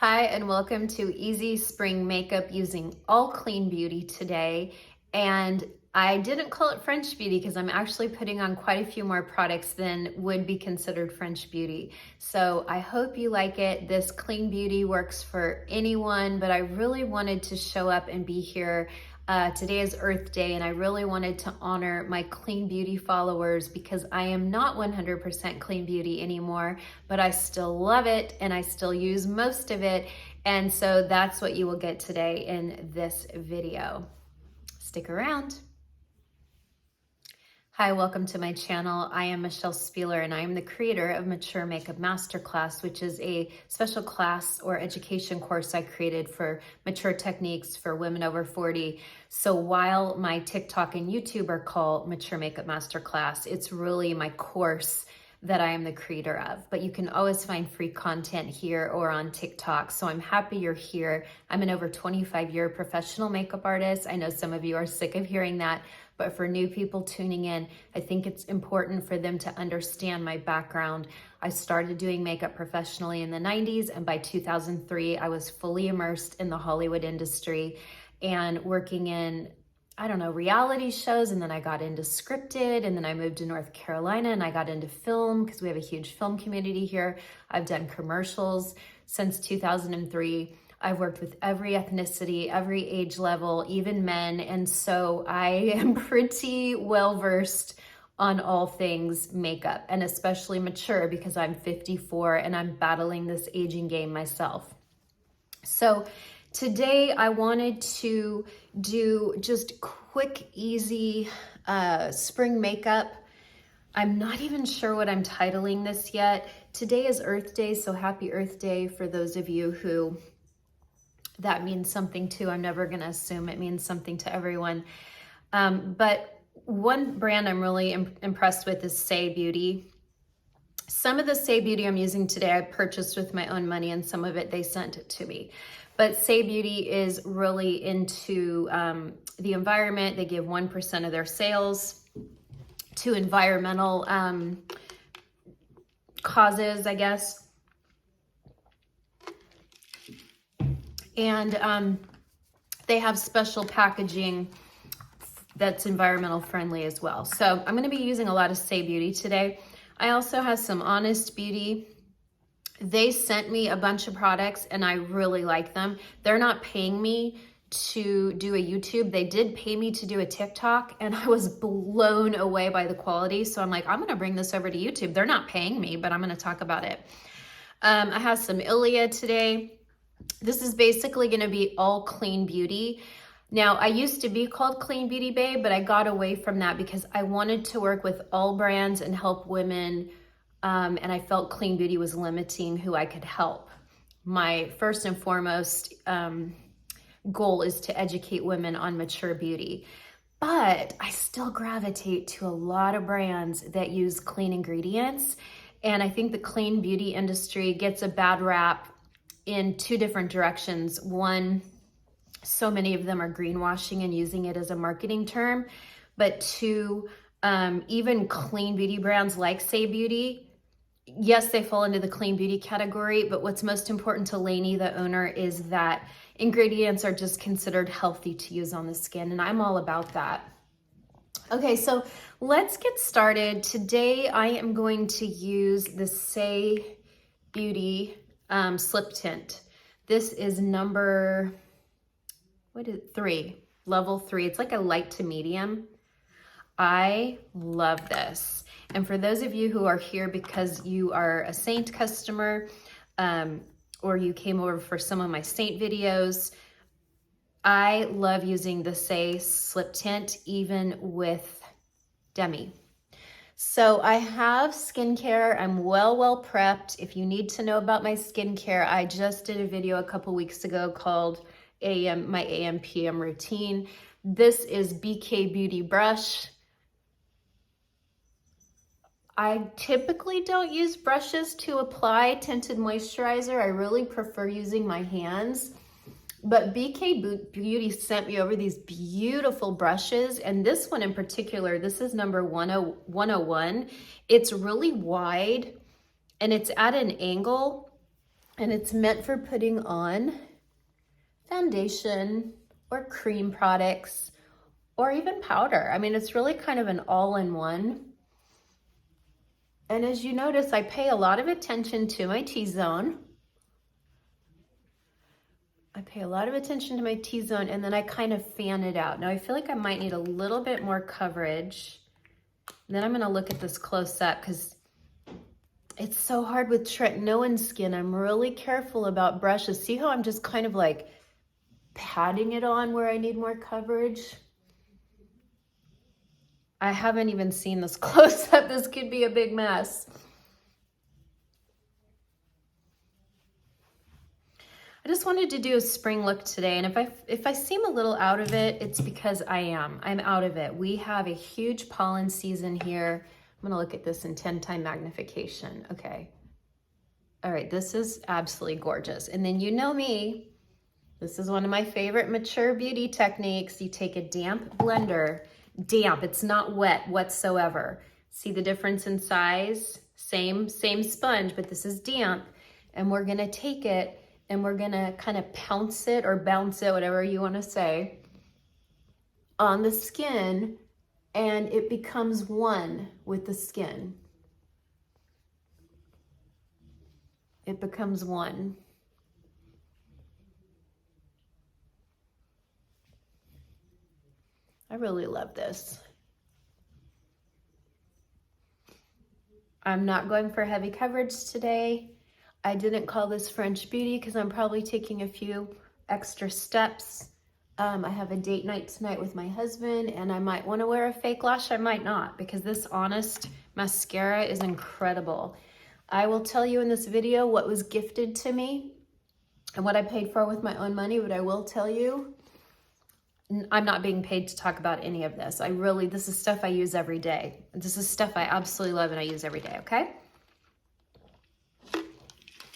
Hi, and welcome to Easy Spring Makeup using all clean beauty today. And I didn't call it French beauty because I'm actually putting on quite a few more products than would be considered French beauty. So I hope you like it. This clean beauty works for anyone, but I really wanted to show up and be here. Today is Earth Day, and I really wanted to honor my clean beauty followers because I am not 100% clean beauty anymore, but I still love it and I still use most of it. And so that's what you will get today in this video. Stick around. Hi, welcome to my channel. I am Michelle Spieler, and I am the creator of Mature Makeup Masterclass, which is a special class or education course I created for mature techniques for women over 40. So while my TikTok and YouTube are called Mature Makeup Masterclass, it's really my course that I am the creator of. But you can always find free content here or on TikTok. So I'm happy you're here. I'm an over 25-year professional makeup artist. I know some of you are sick of hearing that, but for new people tuning in, I think it's important for them to understand my background. I started doing makeup professionally in the 90s, and by 2003, I was fully immersed in the Hollywood industry and working in reality shows, and then I got into scripted, and then I moved to North Carolina and I got into film because we have a huge film community here. I've done commercials since 2003. I've worked with every ethnicity, every age level, even men, and so I am pretty well versed on all things makeup, and especially mature because I'm 54 and I'm battling this aging game myself. So today I wanted to do just quick, easy spring makeup. I'm not even sure what I'm titling this yet. Today is Earth Day, so happy Earth Day for those of you who that means something to. I'm never gonna assume it means something to everyone. But one brand I'm really impressed with is Saie Beauty. Some of the Saie Beauty I'm using today I purchased with my own money, and some of it they sent it to me. But Saie Beauty is really into the environment. They give 1% of their sales to environmental causes, I guess. And they have special packaging that's environmental friendly as well. So I'm gonna be using a lot of Saie Beauty today. I also have some Honest Beauty. They sent me a bunch of products and I really like them. They're not paying me to do a YouTube. They did pay me to do a TikTok, and I was blown away by the quality. So I'm like, I'm gonna bring this over to YouTube. They're not paying me, but I'm gonna talk about it. I have some Ilia today. This is basically gonna be all clean beauty. Now, I used to be called Clean Beauty Babe, but I got away from that because I wanted to work with all brands and help women, and I felt clean beauty was limiting who I could help. My first and foremost goal is to educate women on mature beauty, but I still gravitate to a lot of brands that use clean ingredients, and I think the clean beauty industry gets a bad rap in two different directions. One, so many of them are greenwashing and using it as a marketing term, but two, even clean beauty brands like Saie Beauty, yes, they fall into the clean beauty category, but what's most important to Lainey, the owner, is that ingredients are just considered healthy to use on the skin, and I'm all about that. Okay, so let's get started. Today I am going to use the Saie Beauty Slip Tint. This is number, level 3. It's like a light to medium. I love this. And for those of you who are here because you are a Seint customer, or you came over for some of my Seint videos, I love using the Saie Slip Tint even with Demi. So I have skincare. I'm well prepped. If you need to know about my skincare, I just did a video a couple weeks ago called my AM PM routine. This is BK Beauty brush. I typically don't use brushes to apply tinted moisturizer. I really prefer using my hands. But BK Beauty sent me over these beautiful brushes, and this one in particular, this is number 101. It's really wide and it's at an angle, And it's meant for putting on foundation or cream products or even powder. I mean, it's really kind of an all-in-one. And as you notice, I pay a lot of attention to my T-zone. I pay a lot of attention to my T-zone, and then I kind of fan it out. Now I feel like I might need a little bit more coverage. And then I'm gonna look at this close up because it's so hard with tretinoin skin. I'm really careful about brushes. See how I'm just kind of like patting it on where I need more coverage? I haven't even seen this close up. This could be a big mess. I just wanted to do a spring look today, and if I seem a little out of it, it's because I'm out of it. We have a huge pollen season here. I'm gonna look at this in 10-time magnification. Okay. All right, this is absolutely gorgeous. And then you know me, this is one of my favorite mature beauty techniques. You take a damp blender, damp, it's not wet whatsoever. See the difference in size? Same sponge, but this is damp. And we're gonna take it and we're gonna kind of pounce it or bounce it, whatever you wanna say, on the skin, and it becomes one with the skin. It becomes one. I really love this. I'm not going for heavy coverage today. I didn't call this French Beauty because I'm probably taking a few extra steps. I have a date night tonight with my husband, and I might want to wear a fake lash. I might not, because this Honest mascara is incredible. I will tell you in this video what was gifted to me and what I paid for with my own money, but I will tell you, I'm not being paid to talk about any of this. This is stuff I use every day. This is stuff I absolutely love and I use every day, okay?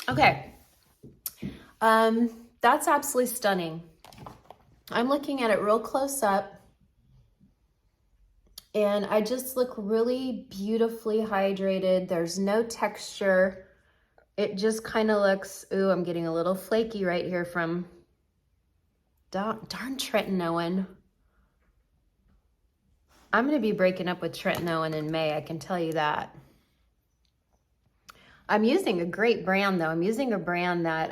Okay, that's absolutely stunning. I'm looking at it real close up, and I just look really beautifully hydrated. There's no texture. It just kind of looks, ooh, I'm getting a little flaky right here from darn tretinoin. I'm gonna be breaking up with tretinoin in May, I can tell you that. I'm using a great brand though. I'm using a brand that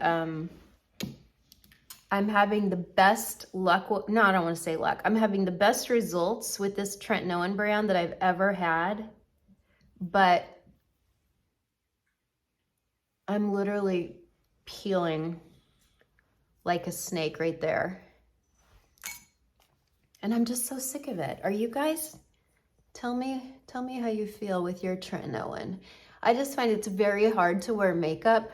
I'm having the best luck with. No, I don't want to say luck. I'm having the best results with this tretinoin brand that I've ever had. But I'm literally peeling like a snake right there. And I'm just so sick of it. Are you guys? Tell me how you feel with your tretinoin. I just find it's very hard to wear makeup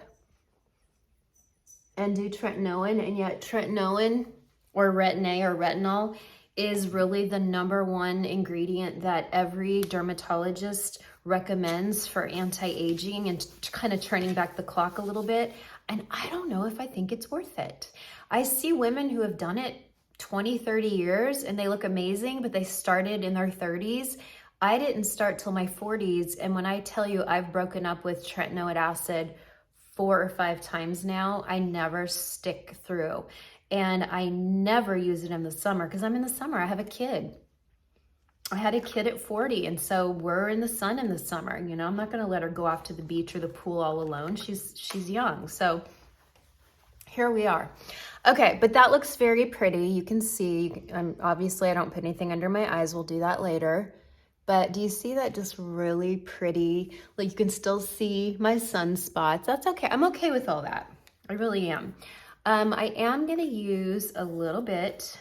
and do tretinoin, and yet tretinoin or retin-A or retinol is really the #1 ingredient that every dermatologist recommends for anti-aging and kind of turning back the clock a little bit. And I don't know if I think it's worth it. I see women who have done it 20, 30 years and they look amazing, but they started in their 30s. I didn't start till my 40s. And when I tell you I've broken up with tretinoic acid 4 or 5 times now, I never stick through. And I never use it in the summer because I'm in the summer. I have a kid. I had a kid at 40, and so we're in the sun in the summer. You know, I'm not going to let her go off to the beach or the pool all alone. She's young. So here we are. Okay, but that looks very pretty. You can see, obviously I don't put anything under my eyes. We'll do that later. But do you see that just really pretty? Like you can still see my sunspots. That's okay. I'm okay with all that. I really am. I am going to use a little bit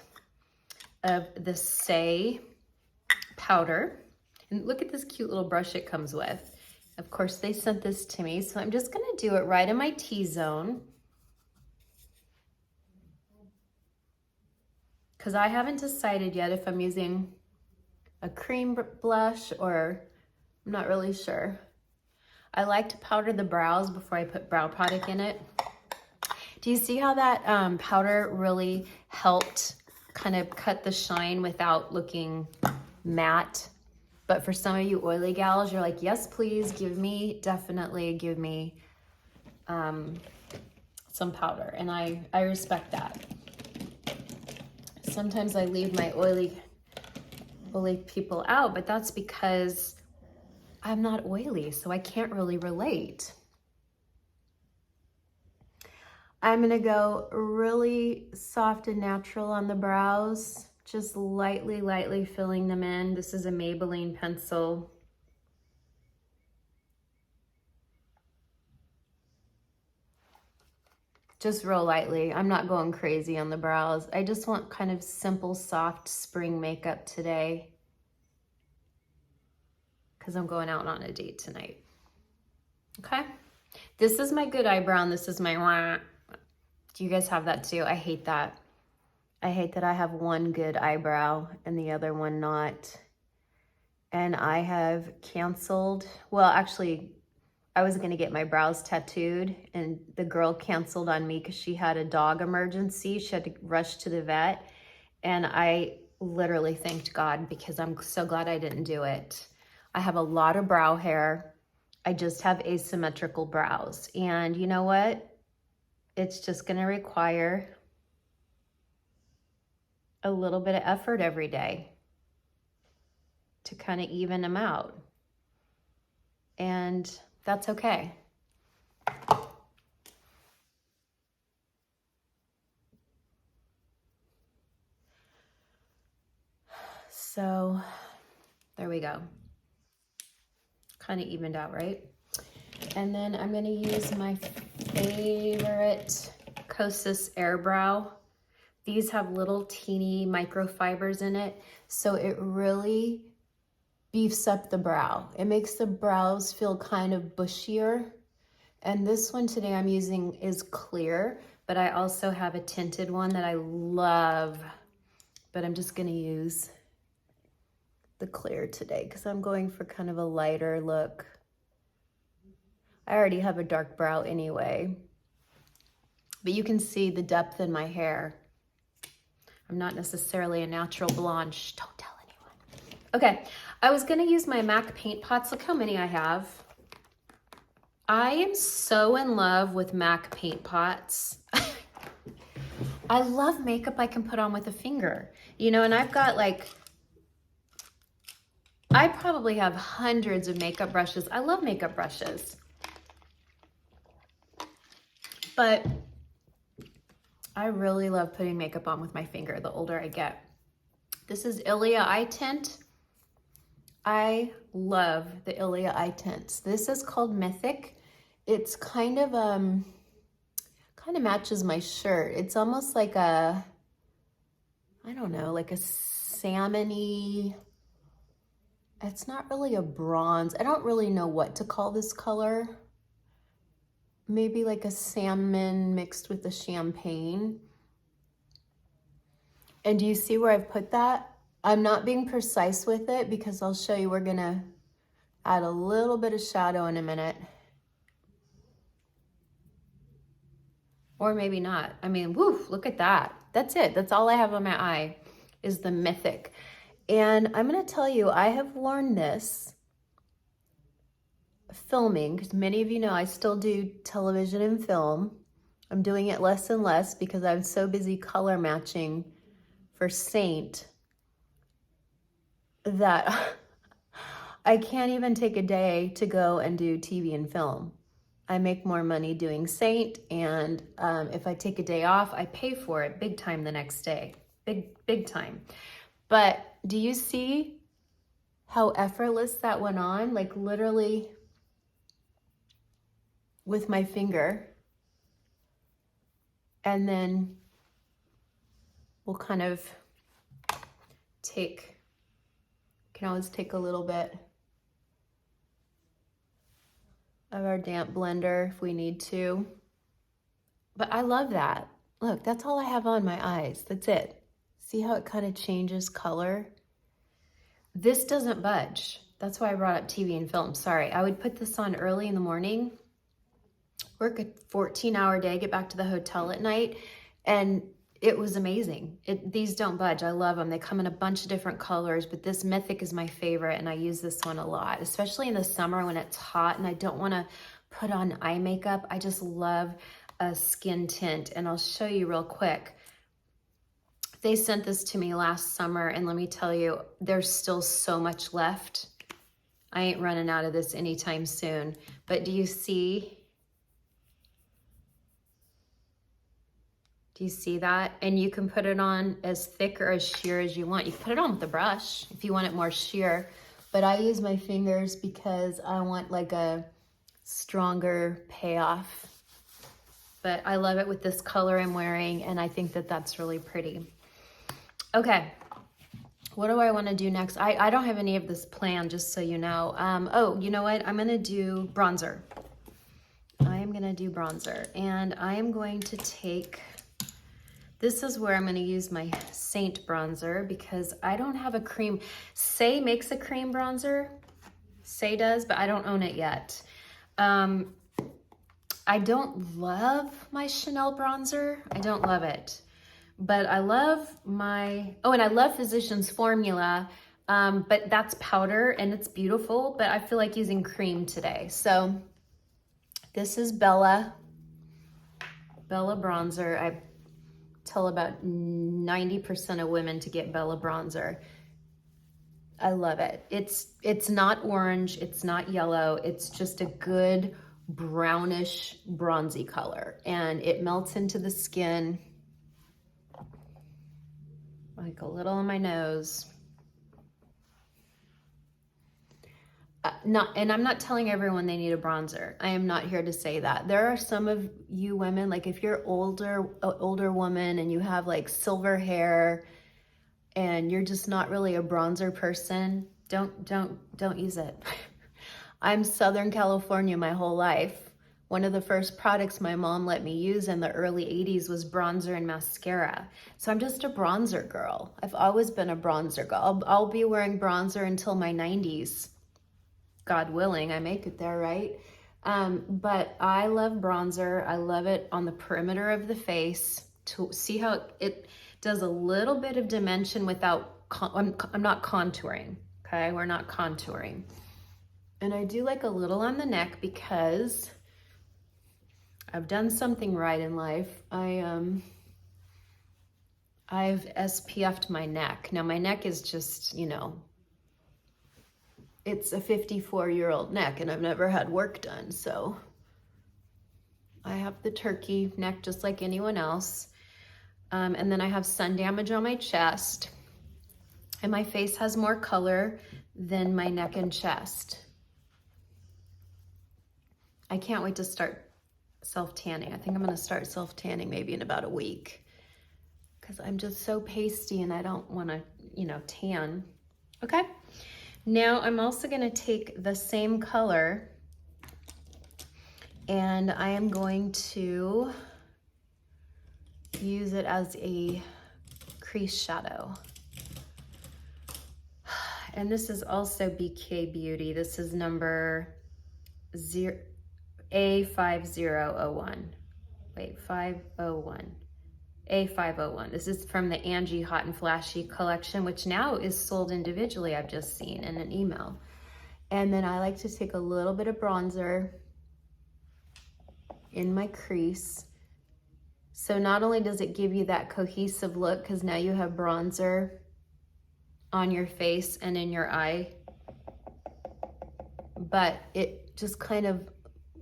of the Saie powder. And look at this cute little brush it comes with. Of course, they sent this to me, so I'm just going to do it right in my T-zone. Because I haven't decided yet if I'm using a cream blush or I'm not really sure. I like to powder the brows before I put brow product in it. Do you see how that powder really helped kind of cut the shine without looking matte? But for some of you oily gals, you're like, yes, please, definitely give me some powder, and I respect that. Sometimes I leave my oily people out, but that's because I'm not oily, so I can't really relate. I'm gonna go really soft and natural on the brows, just lightly filling them in. This is a Maybelline pencil. Just real lightly. I'm not going crazy on the brows. I just want kind of simple, soft spring makeup today because I'm going out on a date tonight. Okay? This is my good eyebrow and this is my wah. Do you guys have that too? I hate that. I hate that I have one good eyebrow and the other one not. And I have canceled, well, actually, I was gonna get my brows tattooed and the girl canceled on me because she had a dog emergency. She had to rush to the vet. And I literally thanked God because I'm so glad I didn't do it. I have a lot of brow hair. I just have asymmetrical brows. And you know what? It's just gonna require a little bit of effort every day to kind of even them out. And that's okay. So there we go. Kind of evened out, right? And then I'm gonna use my favorite Kosas Air Brow. These have little teeny microfibers in it, so it really beefs up the brow. It makes the brows feel kind of bushier. And this one today I'm using is clear, but I also have a tinted one that I love, but I'm just gonna use the clear today because I'm going for kind of a lighter look. I already have a dark brow anyway, but you can see the depth in my hair. I'm not necessarily a natural blonde. Shh, don't tell anyone. Okay, I was gonna use my MAC paint pots. Look how many I have. I am so in love with MAC paint pots. I love makeup I can put on with a finger, you know, and I've got like, I probably have hundreds of makeup brushes. I love makeup brushes. But I really love putting makeup on with my finger the older I get. This is Ilia eye tint. I love the Ilia eye tints. This is called Mythic. It's kind of matches my shirt. It's almost like a, I don't know, like a salmon-y. It's not really a bronze. I don't really know what to call this color. Maybe like a salmon mixed with a champagne. And do you see where I've put that? I'm not being precise with it because I'll show you. We're gonna add a little bit of shadow in a minute. Or maybe not. I mean, woo, look at that. That's it. That's all I have on my eye is the Mythic. And I'm gonna tell you, I have worn this filming, because many of you know I still do television and film. I'm doing it less and less because I'm so busy color matching for Seint that I can't even take a day to go and do TV and film. I make more money doing Seint, and if I take a day off, I pay for it big time the next day, big time. But do you see how effortless that went on? Like literally with my finger. And then we'll kind of can always take a little bit of our damp blender if we need to. But I love that. Look, that's all I have on my eyes. That's it. See how it kind of changes color? This doesn't budge. That's why I brought up TV and film. Sorry, I would put this on early in the morning, work a 14-hour day, get back to the hotel at night, and it was amazing. These don't budge. I love them. They come in a bunch of different colors, but this Mythic is my favorite, and I use this one a lot, especially in the summer when it's hot and I don't want to put on eye makeup. I just love a skin tint, and I'll show you real quick. They sent this to me last summer, and let me tell you, there's still so much left. I ain't running out of this anytime soon. But do you see? Do you see that? And you can put it on as thick or as sheer as you want. You can put it on with a brush if you want it more sheer. But I use my fingers because I want like a stronger payoff. But I love it with this color I'm wearing, and I think that that's really pretty. Okay, what do I want to do next? I don't have any of this planned, just so you know. Oh, you know what? I'm going to do bronzer. I am going to do bronzer, and I am going to take, this is where I'm going to use my Seint bronzer because I don't have a cream. Saie makes a cream bronzer. Saie does, but I don't own it yet. I don't love my Chanel bronzer. I don't love it. But I love my, oh, and I love Physicians Formula, but that's powder and it's beautiful, but I feel like using cream today. So this is Bella bronzer. I tell about 90% of women to get Bella bronzer. I love it. It's not orange, it's not yellow, it's just a good brownish bronzy color, and it melts into the skin. Like a little on my nose. And I'm not telling everyone they need a bronzer. I am not here to say that. There are some of you women, like if you're older woman and you have like silver hair and you're just not really a bronzer person, don't use it. I'm Southern California my whole life. One of the first products my mom let me use in the early 80s was bronzer and mascara. So I'm just a bronzer girl. I've always been a bronzer girl. I'll be wearing bronzer until my 90s. God willing, I make it there, right? But I love bronzer. I love it on the perimeter of the face to see how it does a little bit of dimension without, I'm not contouring, okay? We're not contouring. And I do like a little on the neck because I've done something right in life. I've SPF'd my neck. Now my neck is just, you know, it's a 54-year-old neck and I've never had work done. So I have the turkey neck just like anyone else. And then I have sun damage on my chest, and my face has more color than my neck and chest. I can't wait to start self-tanning. I think I'm going to start self-tanning maybe in about a week because I'm just so pasty and I don't want to, you know, tan. Okay. Now I'm also going to take the same color and I am going to use it as a crease shadow. And this is also BK Beauty. This is number A5001. Wait, 501. A501. This is from the Angie Hot and Flashy collection, which now is sold individually, I've just seen in an email. And then I like to take a little bit of bronzer in my crease. So not only does it give you that cohesive look, because now you have bronzer on your face and in your eye, but it just kind of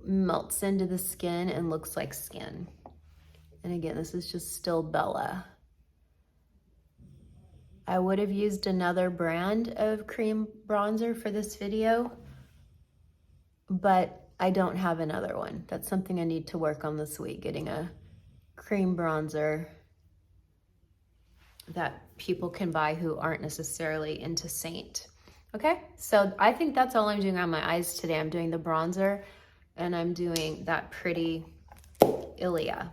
melts into the skin and looks like skin. And again, this is just still Bella. I would have used another brand of cream bronzer for this video, but I don't have another one. That's something I need to work on this week, getting a cream bronzer that people can buy who aren't necessarily into Seint. Okay, so I think that's all I'm doing on my eyes today. I'm doing the bronzer and I'm doing that pretty Ilia.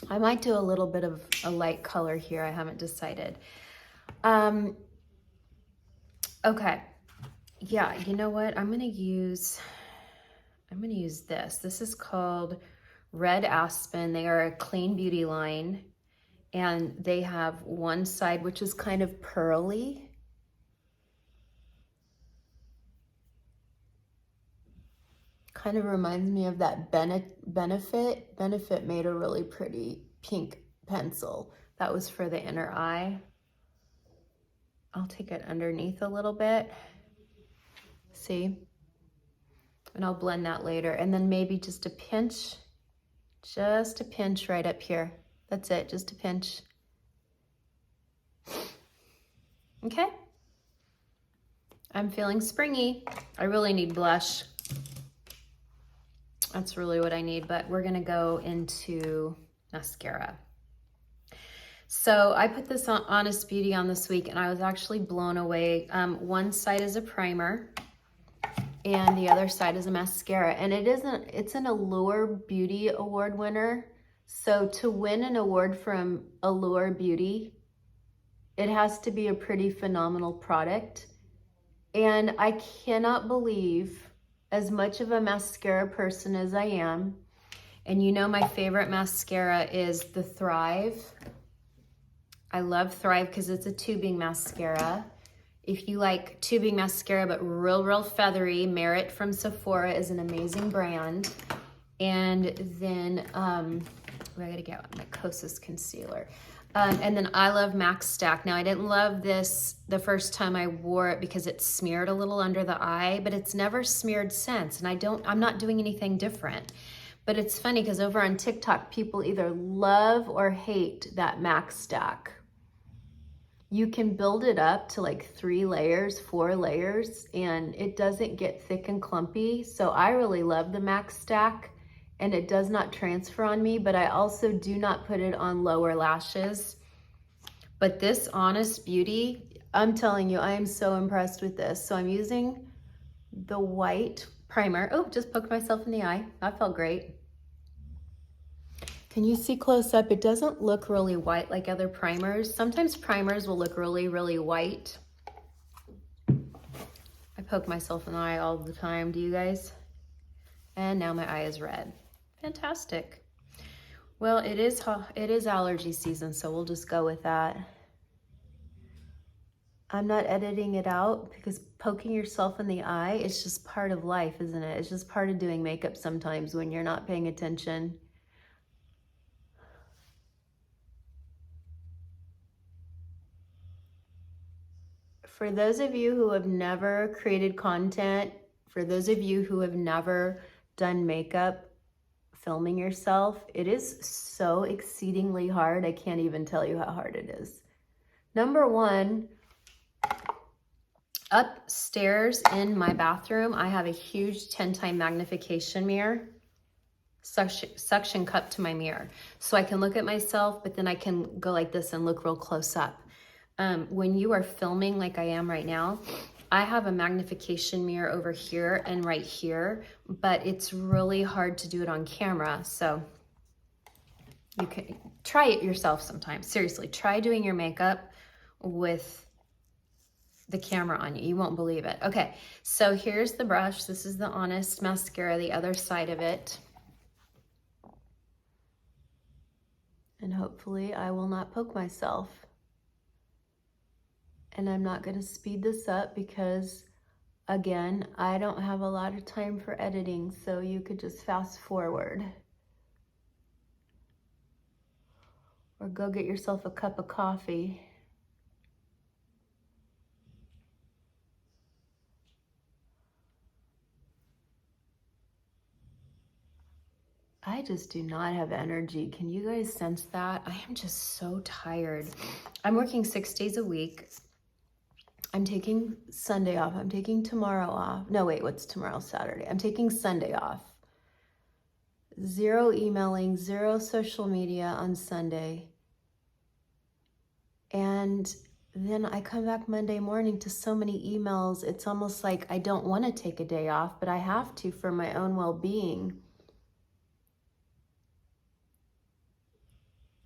I might do a little bit of a light color here. I haven't decided. Okay, yeah, you know what? I'm gonna use this. This is called Red Aspen. They are a clean beauty line, and they have one side which is kind of pearly. kind of reminds me of that Benefit. Benefit made a really pretty pink pencil. That was for the inner eye. I'll take it underneath a little bit. See? And I'll blend that later. And then maybe just a pinch right up here. That's it, just a pinch. Okay. I'm feeling springy. I really need blush. That's really what I need, but we're gonna go into mascara. So I put this on Honest Beauty on this week and I was actually blown away. One side is a primer and the other side is a mascara. And it's an Allure Beauty Award winner. So to win an award from Allure Beauty, it has to be a pretty phenomenal product. And I cannot believe, as much of a mascara person as I am, and you know my favorite mascara is the Thrive. I love Thrive because it's a tubing mascara. If you like tubing mascara but real feathery, Merit from Sephora is an amazing brand. And then I gotta get my Kosas concealer. And then I love Max Stack. Now I didn't love this the first time I wore it because it smeared a little under the eye, but it's never smeared since. And I'm not doing anything different. But it's funny because over on TikTok, people either love or hate that Max Stack. You can build it up to like 3 layers, 4 layers, and it doesn't get thick and clumpy. So I really love the Max Stack, and it does not transfer on me, but I also do not put it on lower lashes. But this Honest Beauty, I'm telling you, I am so impressed with this. So I'm using the white primer. Oh, just poked myself in the eye. That felt great. Can you see close up? It doesn't look really white like other primers. Sometimes primers will look really white. I poke myself in the eye all the time. Do you guys? And now my eye is red. Fantastic. Well, it is allergy season, so we'll just go with that. I'm not editing it out because poking yourself in the eye is just part of life, isn't it? It's just part of doing makeup sometimes when you're not paying attention. For those of you who have never created content, for those of you who have never done makeup, filming yourself, it is so exceedingly hard. I can't even tell you how hard it is. Number one, upstairs in my bathroom, I have a huge 10-time magnification mirror, suction cup to my mirror. So I can look at myself, but then I can go like this and look real close up. When you are filming like I am right now, I have a magnification mirror over here and right here, but it's really hard to do it on camera. So you can try it yourself sometime. Seriously, try doing your makeup with the camera on you. You won't believe it. Okay, so here's the brush. This is the Honest mascara, the other side of it. And hopefully I will not poke myself. And I'm not going to speed this up because, again, I don't have a lot of time for editing, so you could just fast forward. Or go get yourself a cup of coffee. I just do not have energy. Can you guys sense that? I am just so tired. I'm working 6 days a week. I'm taking Sunday off. I'm taking tomorrow off. No, wait, what's tomorrow? Saturday. I'm taking Sunday off. 0 emailing, 0 social media on Sunday. And then I come back Monday morning to so many emails. It's almost like I don't want to take a day off, but I have to for my own well-being.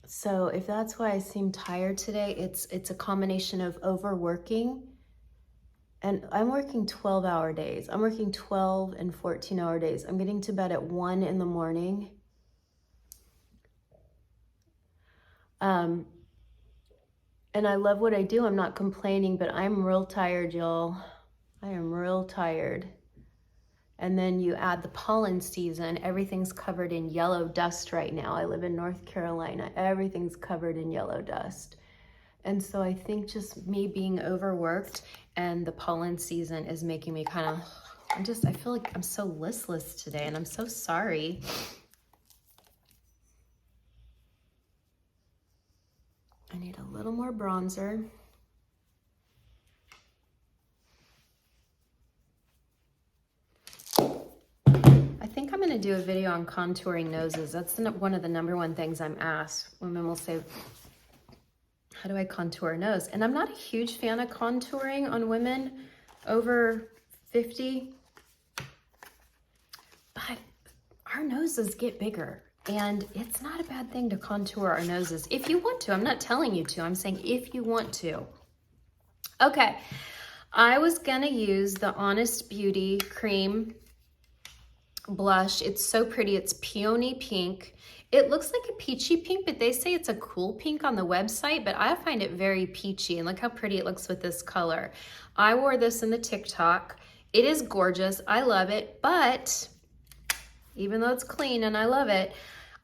So if that's why I seem tired today, it's a combination of overworking. And I'm working 12-hour days. I'm working 12 and 14-hour days. I'm getting to bed at 1 in the morning. And I love what I do. I'm not complaining, but I'm real tired, y'all. I am real tired. And then you add the pollen season. Everything's covered in yellow dust right now. I live in North Carolina. Everything's covered in yellow dust. And so I think just me being overworked and the pollen season is making me kind of, I feel like I'm so listless today, and I'm so sorry. I need a little more bronzer. I think I'm gonna do a video on contouring noses. That's one of the #1 things I'm asked. Women will say, how do I contour a nose? And I'm not a huge fan of contouring on women over 50, but our noses get bigger. And it's not a bad thing to contour our noses if you want to. I'm not telling you to, I'm saying if you want to. Okay, I was gonna use the Honest Beauty Cream blush. It's so pretty, it's peony pink. It looks like a peachy pink, but they say it's a cool pink on the website, but I find it very peachy, and look how pretty it looks with this color. I wore this in the TikTok. It is gorgeous, I love it, but even though it's clean and I love it,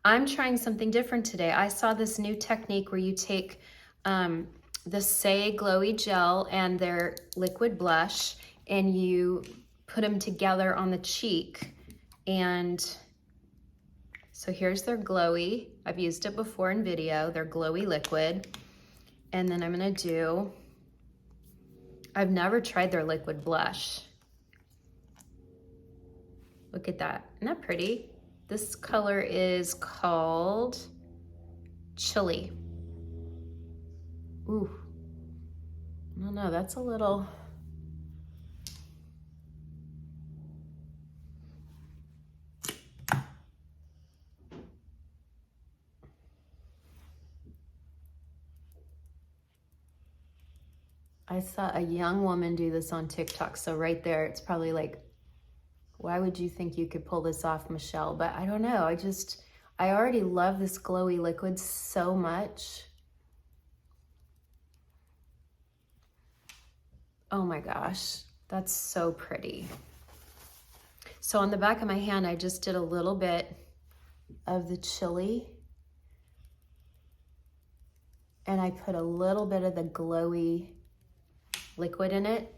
I'm trying something different today. I saw this new technique where you take the Saie Glowy Gel and their liquid blush, and you put them together on the cheek. And so here's their glowy. I've used it before in video, their glowy liquid. And then I'm gonna do, I've never tried their liquid blush. Look at that, isn't that pretty? This color is called Chili. Ooh, I don't know, that's a little, I saw a young woman do this on TikTok, so right there, it's probably like, why would you think you could pull this off, Michelle? But I don't know, I already love this glowy liquid so much. Oh my gosh, that's so pretty. So on the back of my hand, I just did a little bit of the Chili, and I put a little bit of the glowy liquid in it.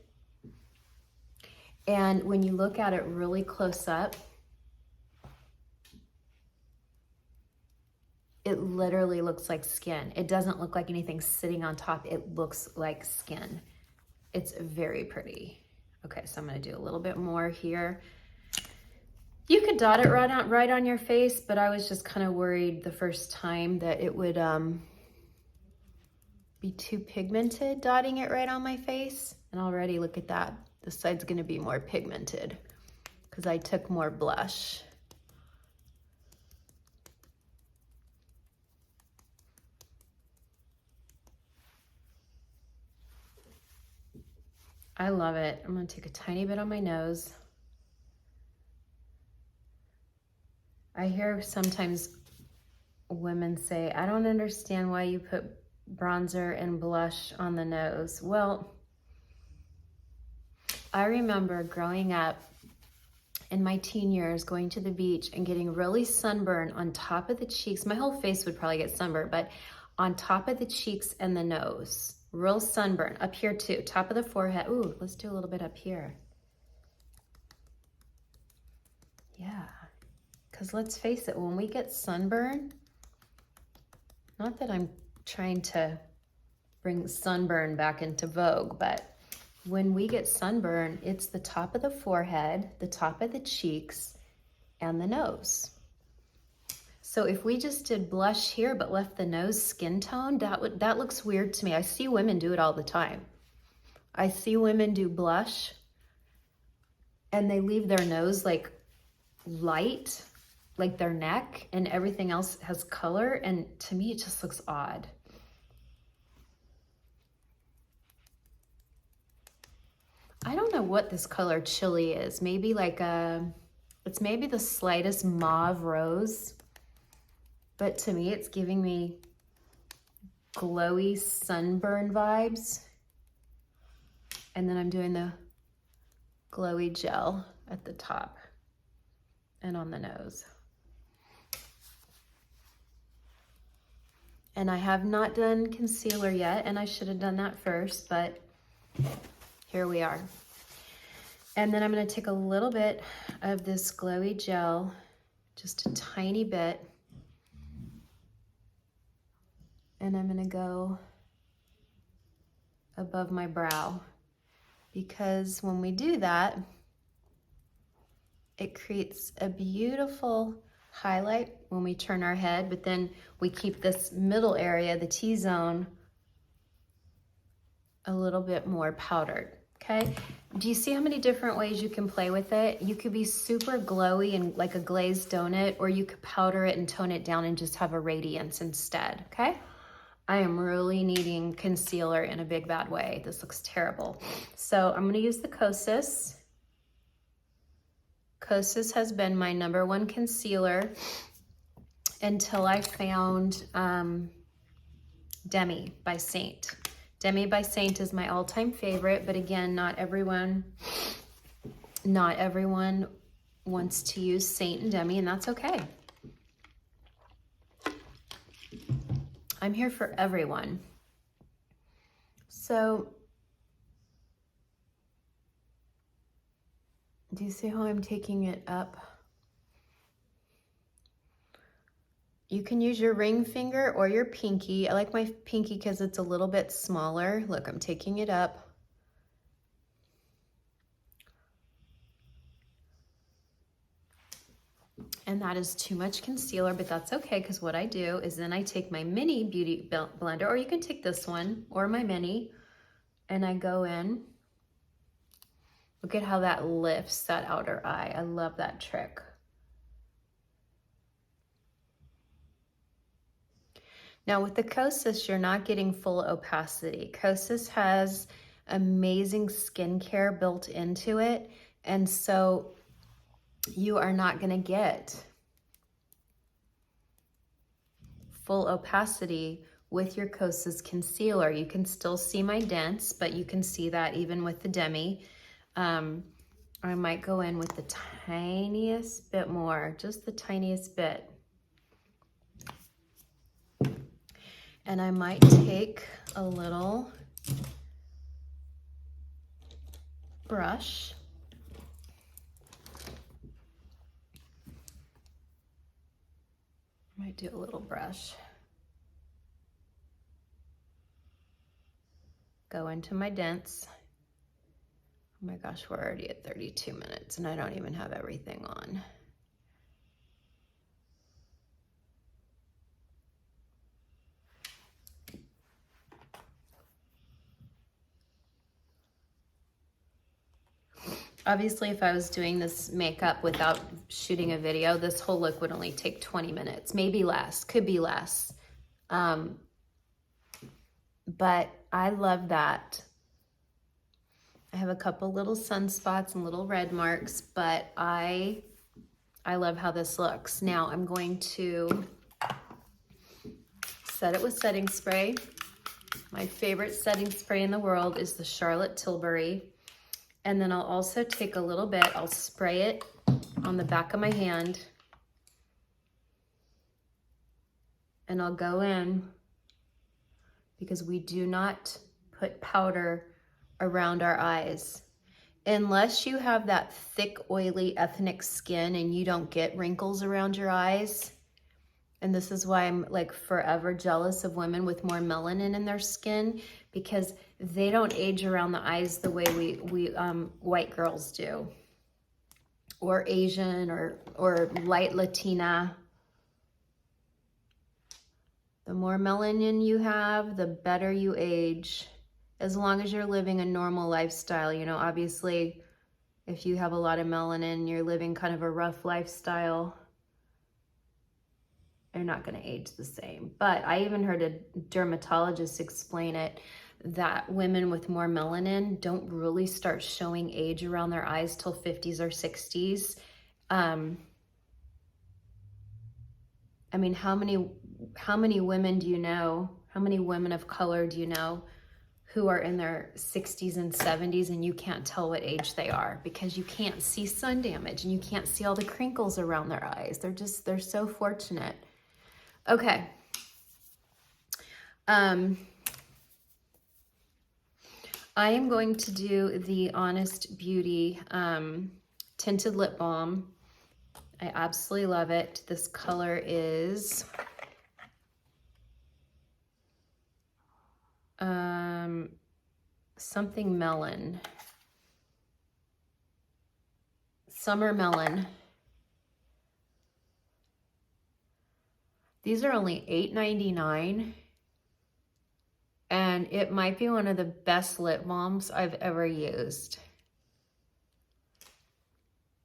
And when you look at it really close up, it literally looks like skin. It doesn't look like anything sitting on top. It looks like skin. It's very pretty. Okay, so I'm gonna do a little bit more here. You could dot it right on your face, but I was just kind of worried the first time that it would be too pigmented dotting it right on my face. And already look at that. This side's gonna be more pigmented because I took more blush. I love it. I'm gonna take a tiny bit on my nose. I hear sometimes women say, I don't understand why you put bronzer and blush on the nose. Well, I remember growing up in my teen years, going to the beach and getting really sunburned on top of the cheeks. My whole face would probably get sunburned, but on top of the cheeks and the nose, real sunburn. Up here too, top of the forehead. Ooh, let's do a little bit up here. Yeah, because let's face it, when we get sunburn, not that I'm trying to bring sunburn back into vogue, but when we get sunburn, it's the top of the forehead, the top of the cheeks, and the nose. So if we just did blush here but left the nose skin tone, that looks weird to me. I see women do it all the time. I see women do blush and they leave their nose like light, like their neck, and everything else has color, and to me it just looks odd. I don't know what this color Chili is. Maybe like it's maybe the slightest mauve rose, but to me it's giving me glowy sunburn vibes. And then I'm doing the glowy gel at the top. and on the nose. And I have not done concealer yet, and I should have done that first, but here we are. And then I'm gonna take a little bit of this glowy gel, just a tiny bit, and I'm gonna go above my brow, because when we do that, it creates a beautiful highlight when we turn our head, but then we keep this middle area, the T-zone, a little bit more powdered, okay? Do you see how many different ways you can play with it? You could be super glowy and like a glazed donut, or you could powder it and tone it down and just have a radiance instead, okay? I am really needing concealer in a big bad way. This looks terrible. So I'm gonna use the Kosas. Kosas has been my #1 concealer until I found Demi by Seint. Demi by Seint is my all-time favorite, but again, not everyone wants to use Seint and Demi, and that's okay. I'm here for everyone. So, do you see how I'm taking it up? You can use your ring finger or your pinky. I like my pinky because it's a little bit smaller. Look, I'm taking it up. And that is too much concealer, but that's okay, because what I do is then I take my mini beauty blender, or you can take this one or my mini, and I go in. Look at how that lifts that outer eye. I love that trick. Now with the Kosas, you're not getting full opacity. Kosas has amazing skincare built into it, and so you are not gonna get full opacity with your Kosas concealer. You can still see my dents, but you can see that even with the Demi. I might go in with the tiniest bit more, just the tiniest bit. And I might take a little brush. Might do a little brush. Go into my dents. Oh my gosh, we're already at 32 minutes and I don't even have everything on. Obviously, if I was doing this makeup without shooting a video, this whole look would only take 20 minutes, maybe less, could be less. But I love that. I have a couple little sunspots and little red marks, but I love how this looks. Now I'm going to set it with setting spray. My favorite setting spray in the world is the Charlotte Tilbury. And then I'll also take a little bit, I'll spray it on the back of my hand. And I'll go in, because we do not put powder around our eyes. Unless you have that thick, oily, ethnic skin and you don't get wrinkles around your eyes. And this is why I'm like forever jealous of women with more melanin in their skin, because they don't age around the eyes the way we white girls do, or Asian or light Latina. The more melanin you have, the better you age, as long as you're living a normal lifestyle. You know, obviously, if you have a lot of melanin, you're living kind of a rough lifestyle, you're not going to age the same. But I even heard a dermatologist explain it, that women with more melanin don't really start showing age around their eyes till 50s or 60s. I mean, how many women do you know, how many women of color do you know who are in their 60s and 70s and you can't tell what age they are because you can't see sun damage and you can't see all the crinkles around their eyes. They're so fortunate. Okay. I am going to do the Honest Beauty tinted lip balm. I absolutely love it. This color is something melon. Summer melon. These are only $8.99. And it might be one of the best lip balms I've ever used.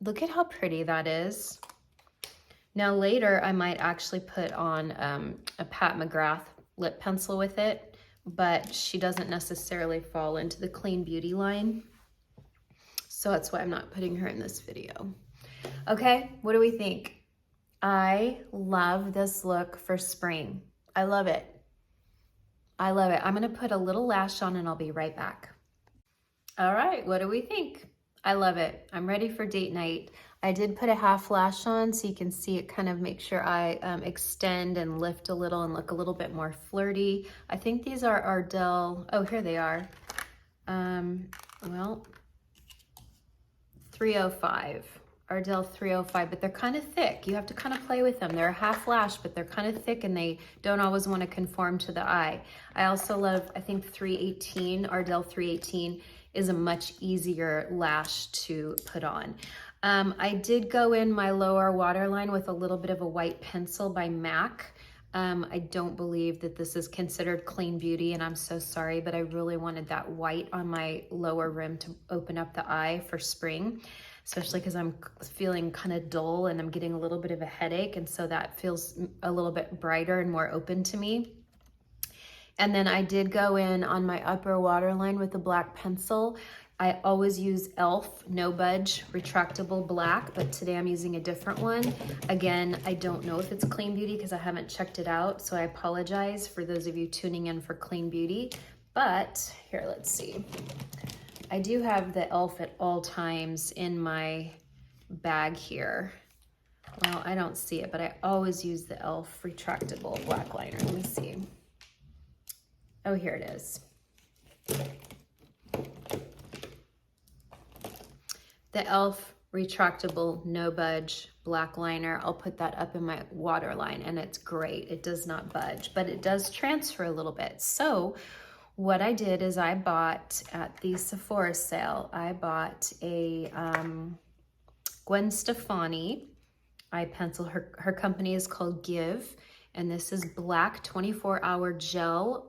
Look at how pretty that is. Now later I might actually put on a Pat McGrath lip pencil with it, but she doesn't necessarily fall into the Clean Beauty line. So that's why I'm not putting her in this video. Okay, what do we think? I love this look for spring. I love it. I love it. I'm gonna put a little lash on and I'll be right back. All right, what do we think? I love it. I'm ready for date night. I did put a half lash on so you can see it kind of make sure I extend and lift a little and look a little bit more flirty. I think these are Ardell, oh, here they are. Well, 305. Ardell 305, but they're kind of thick. You have to kind of play with them. They're a half lash, but they're kind of thick and they don't always want to conform to the eye. I also love, I think 318, Ardell 318 is a much easier lash to put on. I did go in my lower waterline with a little bit of a white pencil by MAC. I don't believe that this is considered Clean Beauty, and I'm so sorry, but I really wanted that white on my lower rim to open up the eye for spring, especially because I'm feeling kind of dull and I'm getting a little bit of a headache, and so that feels a little bit brighter and more open to me. And then I did go in on my upper waterline with a black pencil. I always use e.l.f. No Budge Retractable Black, but today I'm using a different one. Again, I don't know if it's Clean Beauty because I haven't checked it out, so I apologize for those of you tuning in for Clean Beauty. But here, let's see. I do have the e.l.f. at all times in my bag here. Well, I don't see it, but I always use the e.l.f. Retractable Black Liner. Let me see. Oh, here it is. The e.l.f. Retractable No Budge Black Liner. I'll put that up in my waterline and it's great. It does not budge, but it does transfer a little bit. So what I did is I bought at the Sephora sale, I bought a Gwen Stefani eye pencil. Her company is called Give, and this is black 24-hour gel.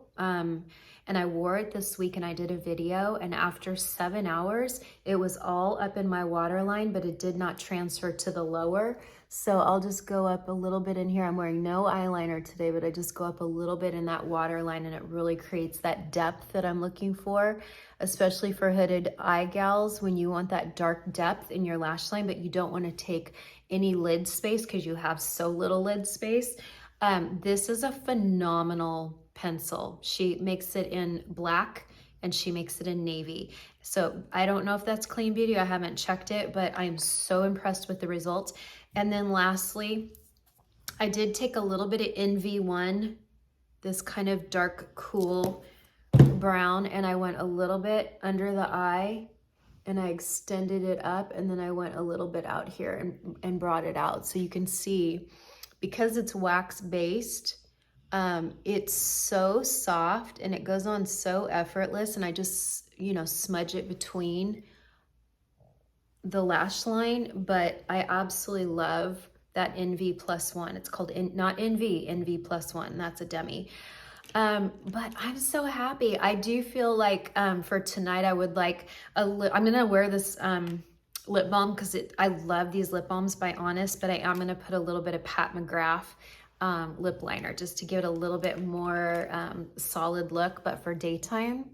And I wore it this week and I did a video, and after 7 hours, it was all up in my waterline, but it did not transfer to the lower. So I'll just go up a little bit in here. I'm wearing no eyeliner today, but I just go up a little bit in that waterline and it really creates that depth that I'm looking for, especially for hooded eye gals when you want that dark depth in your lash line, but you don't want to take any lid space because you have so little lid space. This is a phenomenal pencil. She makes it in black and she makes it in navy. So I don't know if that's Clean Beauty. I haven't checked it, but I'm so impressed with the results. And then lastly, I did take a little bit of NV1, this kind of dark, cool brown, and I went a little bit under the eye and I extended it up, and then I went a little bit out here and brought it out. So you can see, because it's wax based, it's so soft and it goes on so effortless, and I just, you know, smudge it between the lash line. But I absolutely love that NV+1. It's called, not NV, NV+1. That's a Demi. But I'm so happy. I do feel like for tonight I would like I'm gonna wear this lip balm because I love these lip balms by Honest, but I am gonna put a little bit of Pat McGrath lip liner just to give it a little bit more solid look. But for daytime,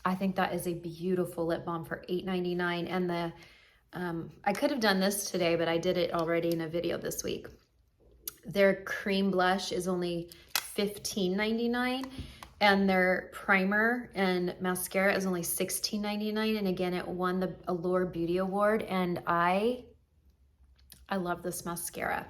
I think that is a beautiful lip balm for $8.99. And the I could have done this today, but I did it already in a video this week. Their cream blush is only $15.99, And their primer and mascara is only $16.99. And again, it won the Allure Beauty Award. And I love this mascara.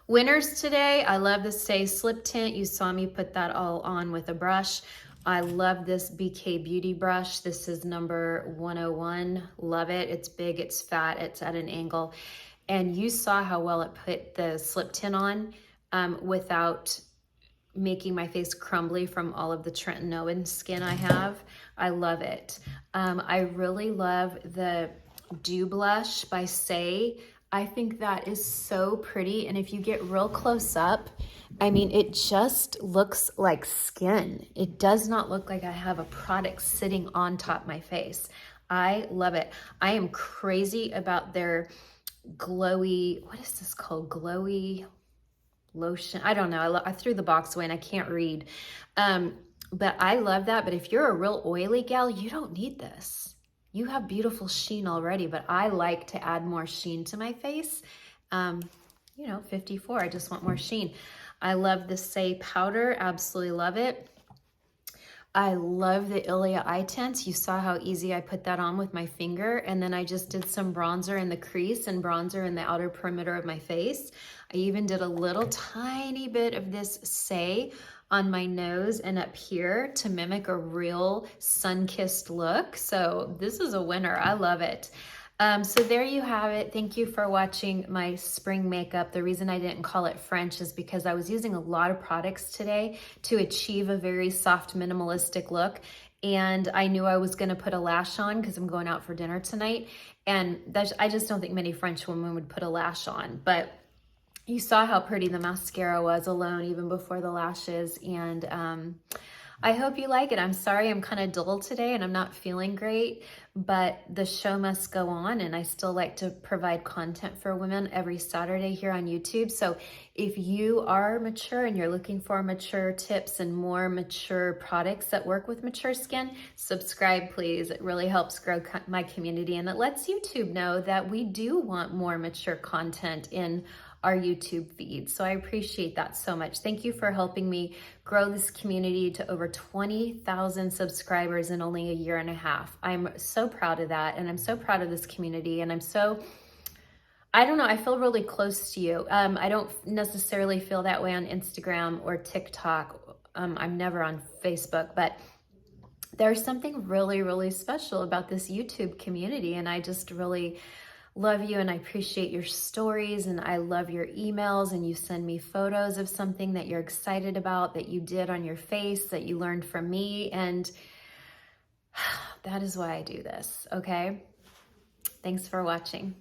Winners today, I love the Saie Slip Tint. You saw me put that all on with a brush. I love this BK Beauty brush. This is number 101. Love it. It's big, it's fat, it's at an angle. And you saw how well it put the slip tint on without making my face crumbly from all of the Trenton Owen skin I have. I love it. I really love the Dew Blush by Saie. I think that is so pretty. And if you get real close up, I mean, it just looks like skin. It does not look like I have a product sitting on top of my face. I love it. I am crazy about their glowy, what is this called? Glowy lotion. I don't know. I threw the box away and I can't read. But I love that. But if you're a real oily gal, you don't need this. You have beautiful sheen already, but I like to add more sheen to my face. You know, 54, I just want more sheen. I love the Saie powder. Absolutely love it. I love the Ilia eye tints. You saw how easy I put that on with my finger. And then I just did some bronzer in the crease and bronzer in the outer perimeter of my face. I even did a little tiny bit of this Saie on my nose and up here to mimic a real sun-kissed look. So this is a winner. I love it. So there you have it. Thank you for watching my spring makeup. The reason I didn't call it French is because I was using a lot of products today to achieve a very soft, minimalistic look. And I knew I was going to put a lash on because I'm going out for dinner tonight. And I just don't think many French women would put a lash on. But you saw how pretty the mascara was alone, even before the lashes. And I hope you like it. I'm sorry I'm kind of dull today and I'm not feeling great, but the show must go on, and I still like to provide content for women every Saturday here on YouTube. So if you are mature and you're looking for mature tips and more mature products that work with mature skin, subscribe please. It really helps grow my community, and it lets YouTube know that we do want more mature content in our YouTube feed. So I appreciate that so much. Thank you for helping me grow this community to over 20,000 subscribers in only a year and a half. I'm so proud of that. And I'm so proud of this community. And I don't know, I feel really close to you. I don't necessarily feel that way on Instagram or TikTok. I'm never on Facebook, but there's something really, really special about this YouTube community. And I just really love you, and I appreciate your stories, and I love your emails, and you send me photos of something that you're excited about, that you did on your face, that you learned from me, and that is why I do this, okay? Thanks for watching.